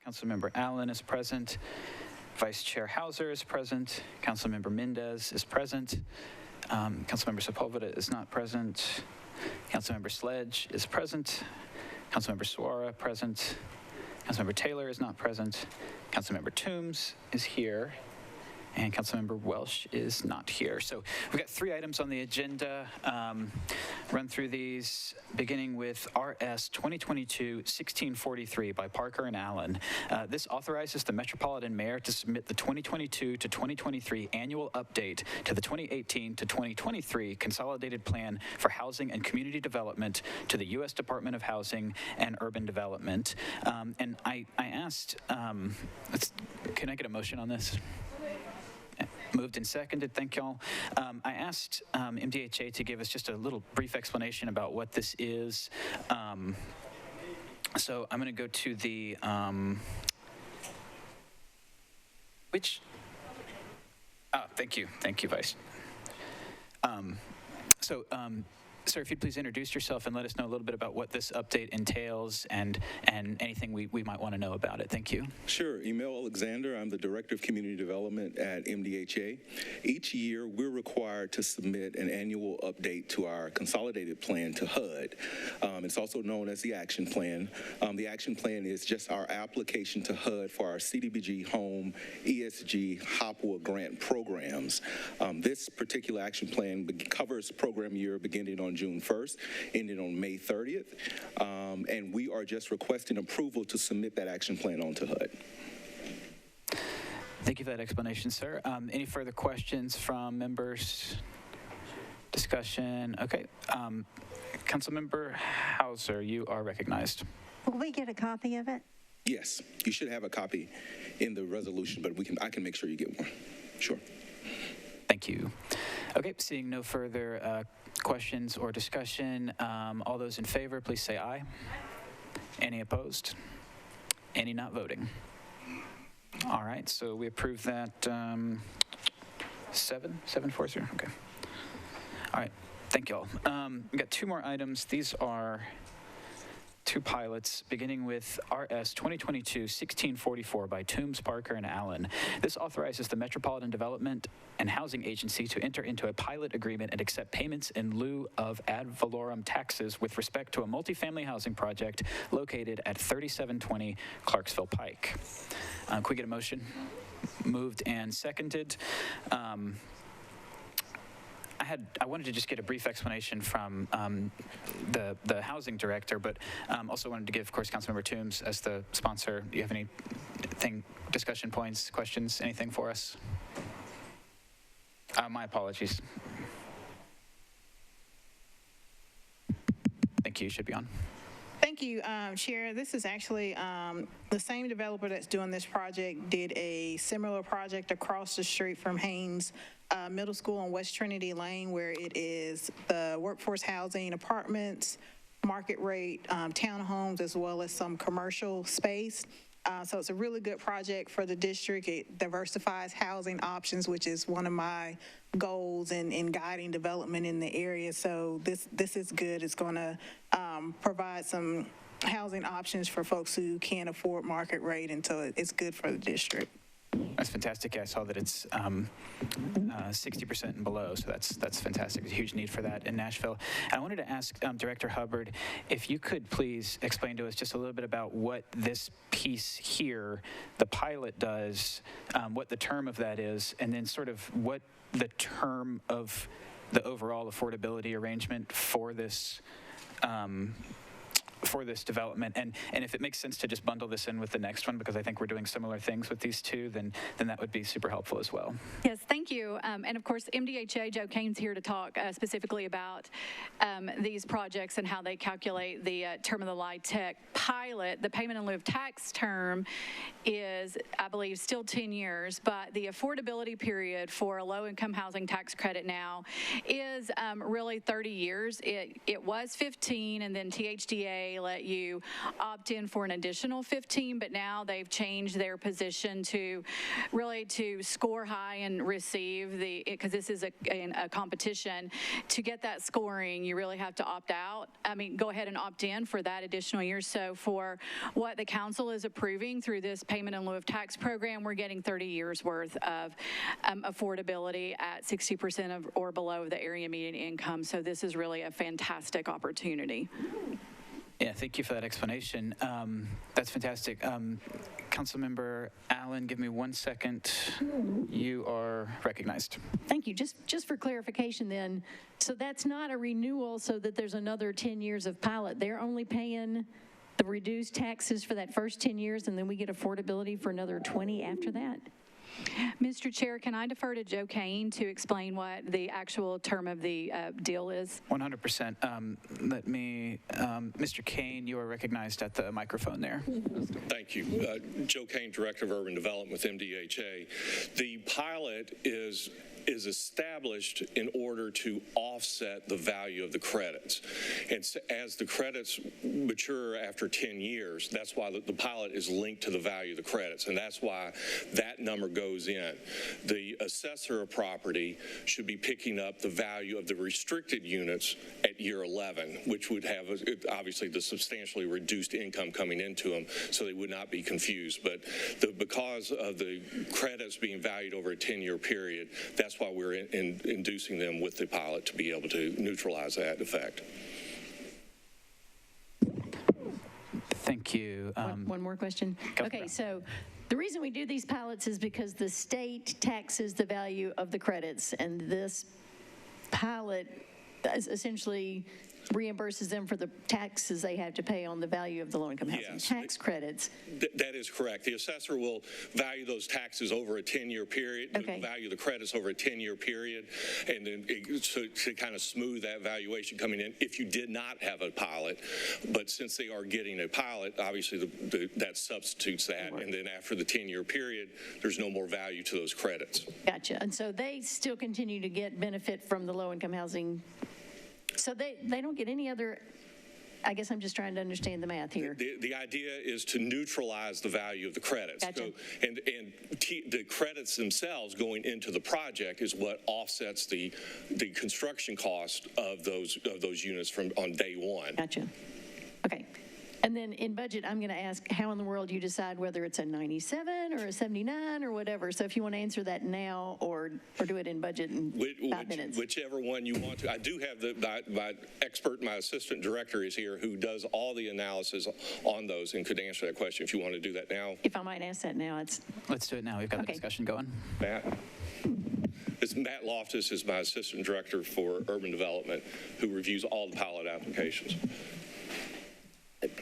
Councilmember Allen is present. Vice Chair Hauser is present. Councilmember Mendez is present. Councilmember Sepulveda is not present. Councilmember Sledge is present. Councilmember Suara present. Councilmember Taylor is not present. Councilmember Toombs is here. And Councilmember Welsh is not here. So we've got 3 items on the agenda. Run through these, beginning with RS 2022-1643 by Parker and Allen. This authorizes the Metropolitan Mayor to submit the 2022 to 2023 annual update to the 2018 to 2023 Consolidated Plan for Housing and Community Development to the U.S. Department of Housing and Urban Development. And I asked, can I get a motion on this? Moved and seconded, thank y'all. I asked MDHA to give us just a little brief explanation about what this is. So I'm going to go to the, thank you, Vice. Sir, if you'd please introduce yourself and let us know a little bit about what this update entails and anything we might want to know about it. Thank you. Sure. Emil Alexander. I'm the Director of Community Development at MDHA. Each year, we're required to submit an annual update to our consolidated plan to HUD. It's also known as the Action Plan. The Action Plan is just our application to HUD for our CDBG Home, ESG, HOPWA grant programs. This particular action plan covers program year beginning on June 1st, ending on May 30th, and we are just requesting approval to submit that action plan onto HUD. Thank you for that explanation, sir. Any further questions from members? Discussion? Okay. Councilmember Hauser, you are recognized. Will we get a copy of it? Yes, you should have a copy in the resolution, but I can make sure you get one. Sure. Thank you. Okay, seeing no further questions or discussion, all those in favor, please say aye. Any opposed? Any not voting? All right, so we approve that 740, okay. All right, thank you all. We got 2 more items. These are 2 pilots, beginning with RS 2022-1644 by Toombs, Parker, and Allen. This authorizes the Metropolitan Development and Housing Agency to enter into a pilot agreement and accept payments in lieu of ad valorem taxes with respect to a multifamily housing project located at 3720 Clarksville Pike. Can we get a motion? Moved and seconded. I wanted to just get a brief explanation from the housing director, but also wanted to give, of course, Councilmember Toombs as the sponsor. Do you have anything, discussion points, questions, anything for us? My apologies. Thank you. You should be on. Thank you, Chair. This is actually the same developer that's doing this project did a similar project across the street from Haynes Middle School on West Trinity Lane, where it is the workforce housing apartments, market rate townhomes, as well as some commercial space. So it's a really good project for the district. It diversifies housing options, which is one of my goals in guiding development in the area. So this is good. It's going to provide some housing options for folks who can't afford market rate, and so it's good for the district. That's fantastic. I saw that it's 60% and below, so that's fantastic. There's a huge need for that in Nashville. And I wanted to ask Director Hubbard if you could please explain to us just a little bit about what this piece here, the pilot, does, what the term of that is, and then sort of what the term of the overall affordability arrangement for this development, and if it makes sense to just bundle this in with the next one, because I think we're doing similar things with these 2, then that would be super helpful as well. Yes, thank you. And of course, MDHA, Joe Kane's here to talk specifically about these projects and how they calculate the term of the LIHTC pilot. The payment in lieu of tax term is, I believe, still 10 years, but the affordability period for a low-income housing tax credit now is really 30 years. It was 15, and then THDA MDHA let you opt in for an additional 15, but now they've changed their position to really to score high and receive because this is a competition. To get that scoring, you really have to opt out. I mean, go ahead and opt in for that additional year. So for what the council is approving through this payment in lieu of tax program, we're getting 30 years worth of affordability at 60% of or below the area median income. So this is really a fantastic opportunity. Yeah, thank you for that explanation. That's fantastic. Councilmember Allen, give me 1 second. You are recognized. Thank you. Just for clarification then, so that's not a renewal so that there's another 10 years of pilot. They're only paying the reduced taxes for that first 10 years, and then we get affordability for another 20 after that? Mr. Chair, can I defer to Joe Kane to explain what the actual term of the deal is? 100%. Let me, Mr. Kane, you are recognized at the microphone there. Thank you. Joe Kane, Director of Urban Development with MDHA. The pilot is established in order to offset the value of the credits. And so as the credits mature after 10 years, that's why the pilot is linked to the value of the credits, and that's why that number goes in. The assessor of property should be picking up the value of the restricted units at year 11, which would have obviously the substantially reduced income coming into them, so they would not be confused. But because of the credits being valued over a 10-year period, that's why we're inducing them with the pilot to be able to neutralize that effect. Thank you. One more question. Okay, so the reason we do these pilots is because the state taxes the value of the credits, and this pilot essentially reimburses them for the taxes they have to pay on the value of the low-income housing tax credits. That is correct. The assessor will value those taxes over a 10-year period, value the credits over a 10-year period, and then to kind of smooth that valuation coming in if you did not have a pilot. But since they are getting a pilot, obviously that substitutes that, and then after the 10-year period, there's no more value to those credits. Gotcha. And so they still continue to get benefit from the low-income housing. So they don't get any other, I guess I'm just trying to understand the math here. The idea is to neutralize the value of the credits. Gotcha. So, the credits themselves going into the project is what offsets the construction cost of those units from on day one. Gotcha. Okay. And then in budget, I'm going to ask how in the world you decide whether it's a 97 or a 79 or whatever. So if you want to answer that now or do it in budget in 5 minutes. Whichever one you want to. I do have my expert, my assistant director is here who does all the analysis on those and could answer that question if you want to do that now. If I might ask that now, Let's do it now. We've got the discussion going. Matt Loftus is my assistant director for urban development who reviews all the pilot applications.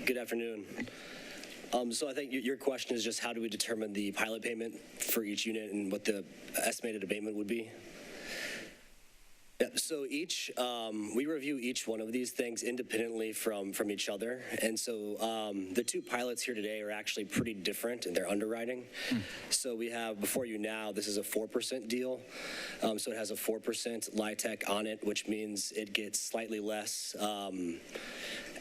Good afternoon. So I think your question is just how do we determine the pilot payment for each unit and what the estimated abatement would be? Yeah, so we review each one of these things independently from each other. And so the two pilots here today are actually pretty different in their underwriting. So we have before you now, this is a 4% deal. So it has a 4% LIHTC on it, which means it gets slightly less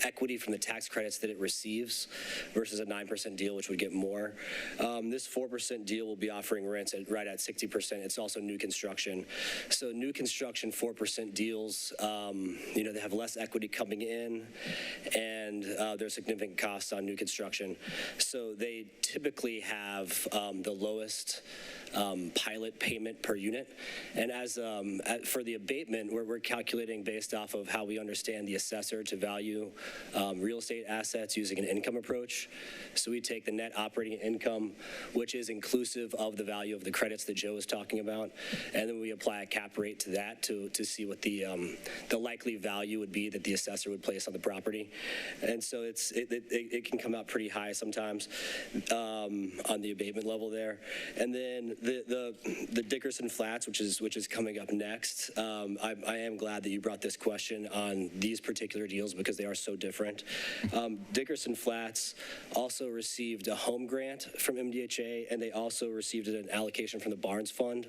equity from the tax credits that it receives versus a 9% deal, which would get more. This 4% deal will be offering rents right at 60%. It's also new construction. So new construction 4% deals, they have less equity coming in, and there's significant costs on new construction. So they typically have the lowest pilot payment per unit. And for the abatement, we're calculating based off of how we understand the assessor to value real estate assets using an income approach. So we take the net operating income, which is inclusive of the value of the credits that Joe was talking about, and then we apply a cap rate to that to see what the likely value would be that the assessor would place on the property. And so it can come out pretty high sometimes on the abatement level there. And then the Dickerson Flats, which is coming up next. I am glad that you brought this question on these particular deals because they are so no different. Dickerson Flats also received a home grant from MDHA, and they also received an allocation from the Barnes Fund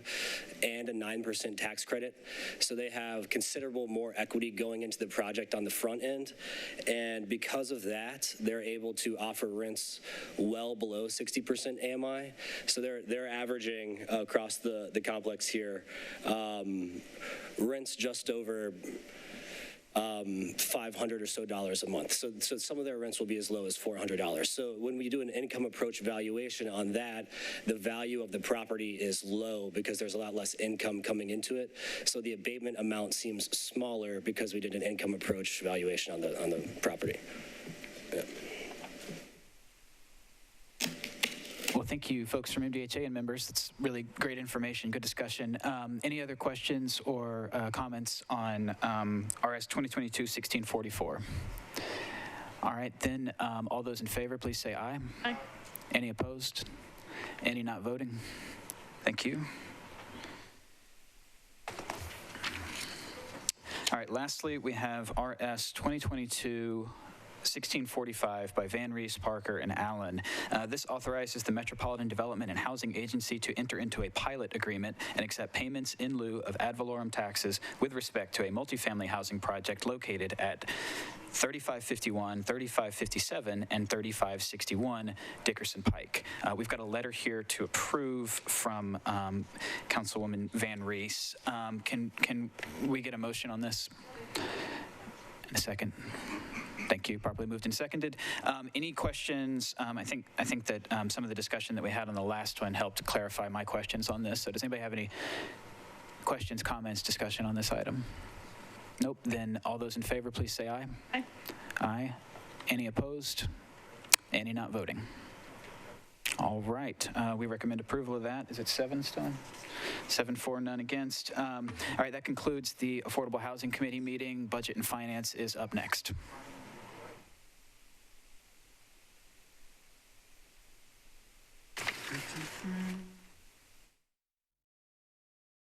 and a 9% tax credit. So they have considerable more equity going into the project on the front end. And because of that, they're able to offer rents well below 60% AMI. So they're averaging across the complex here rents just over $500 or so a month. So some of their rents will be as low as $400. So when we do an income approach valuation on that, the value of the property is low because there's a lot less income coming into it. So the abatement amount seems smaller because we did an income approach valuation on the property. Yeah. Well, thank you, folks from MDHA and members. That's really great information, good discussion. Any other questions or comments on RS 2022-1644? All right, then all those in favor, please say aye. Aye. Any opposed? Any not voting? Thank you. All right, lastly, we have RS 2022-1645 by Van Rees, Parker, and Allen. This authorizes the Metropolitan Development and Housing Agency to enter into a pilot agreement and accept payments in lieu of ad valorem taxes with respect to a multifamily housing project located at 3551, 3557, and 3561 Dickerson Pike. We've got a letter here to approve from Councilwoman Van Rees. Can we get a motion on this in a second? Thank you. Properly moved and seconded. Any questions? I think that some of the discussion that we had on the last one helped clarify my questions on this. So does anybody have any questions, comments, discussion on this item? Nope. Then all those in favor, please say aye. Aye. Aye. Any opposed? Any not voting? All right. We recommend approval of that. Is it 7 still? 7-4, none against. All right. That concludes the Affordable Housing Committee meeting. Budget and Finance is up next.